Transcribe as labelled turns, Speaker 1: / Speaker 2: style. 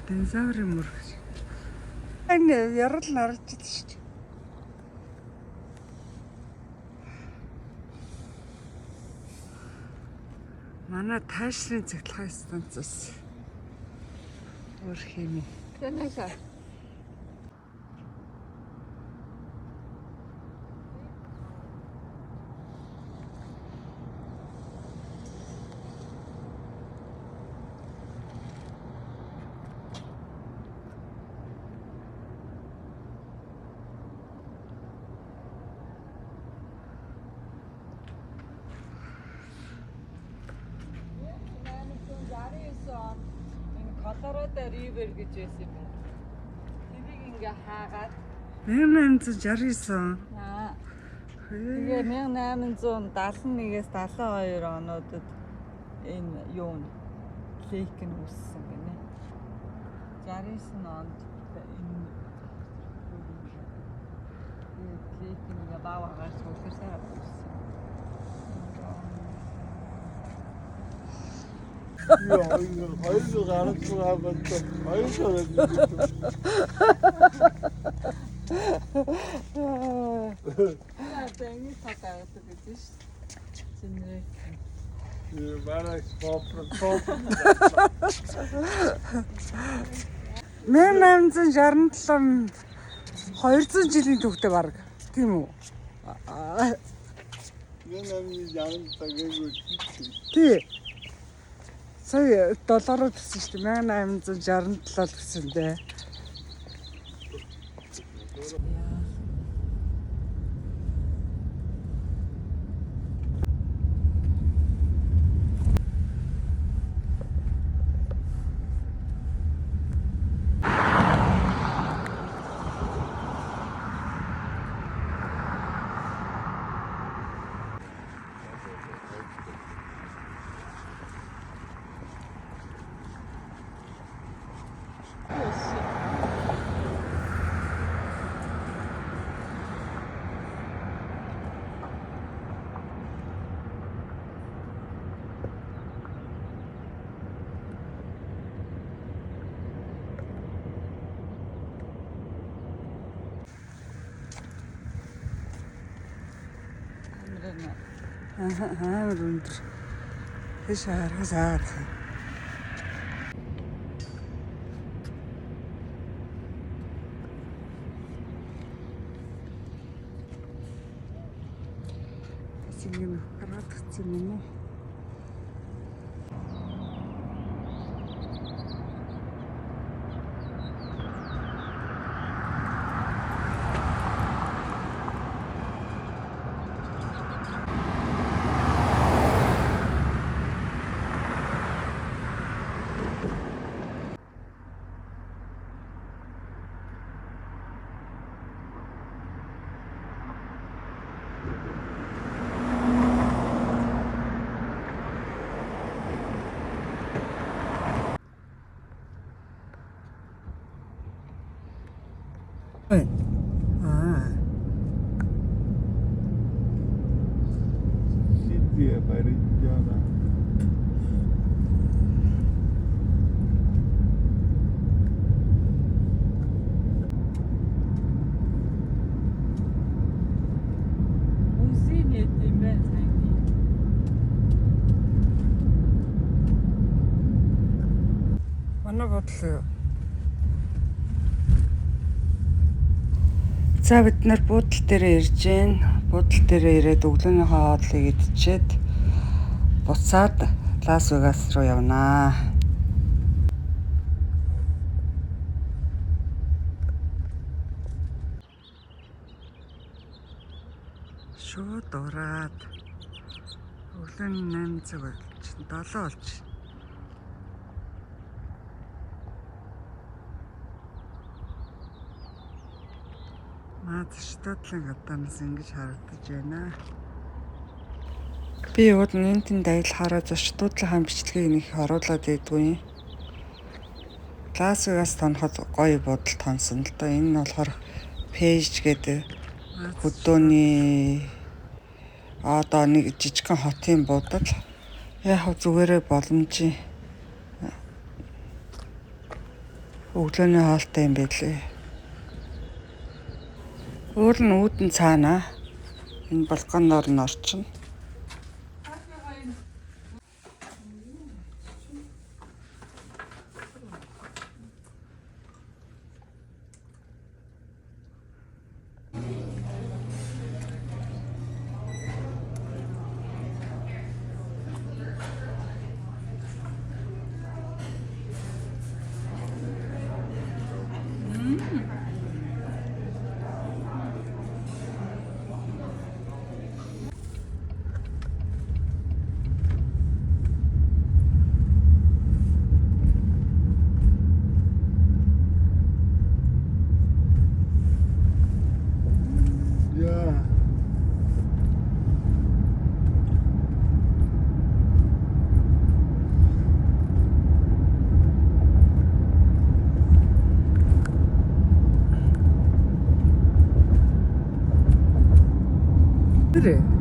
Speaker 1: Динозаврын мөр гэж. Энэ ярал нарж идэж шүү дээ. Манай таашрын цэглэхай станцаас өөр хэмээ.
Speaker 2: Тэнэсэ. Колорадо Ривер гэж байсан юм байна. Тэрийг ингээ хаагаад
Speaker 1: 1869
Speaker 2: аа. Тэгээ 1871-ээс 72 онуудад энэ юу лейк нь үүссэн гинэ. 69 онд энэ лейк нь баавгаар суулгасаар үүссэн.
Speaker 3: Ja, heute gerade zu haben, heute.
Speaker 2: Тэний татаад гэж чинь.
Speaker 3: Waar is Bob?
Speaker 1: 1867 200 жилийн түүхтэй баг тийм үү? Тий. Сая доллараар төсөн шүү дээ. 1867 төсөн дээ. Амар өндөр. Тэш харахсаад. Тэсгэн хараад гацсан юм уу?
Speaker 3: Сидя Бариньяна.
Speaker 2: Үнсийн нэт юм байна сайн.
Speaker 1: Манай бодол. За бид нар буудлын дээр ирж гэн. Буудлын дээр ирээд өглөөнийхөө хоолыг идчихэд буцаад Лас Вегас руу явнаа. Шууд ураад өглөөний 8 цаг болж 7 болж. Наад шүтлэн гадаанаас ингэж харагдаж байна. Би уул нэнтэн дайлахаараа зочдуудлын бичлэгийг нэг оруулаад байдгүй. Лас Вегас тоноход гоё бодол тонсон л доо. Энэ нь болохоор пэйж гэдэг хөдөөний одоо нэг жижигхэн хотын буудал. Яг зүгээрээ боломжийн Өглөөний хоолтой юм байлээ. Өөр нь үүдэн цаана. Энэ балконоор нь орчин.
Speaker 3: Яа.
Speaker 1: Тэрэ.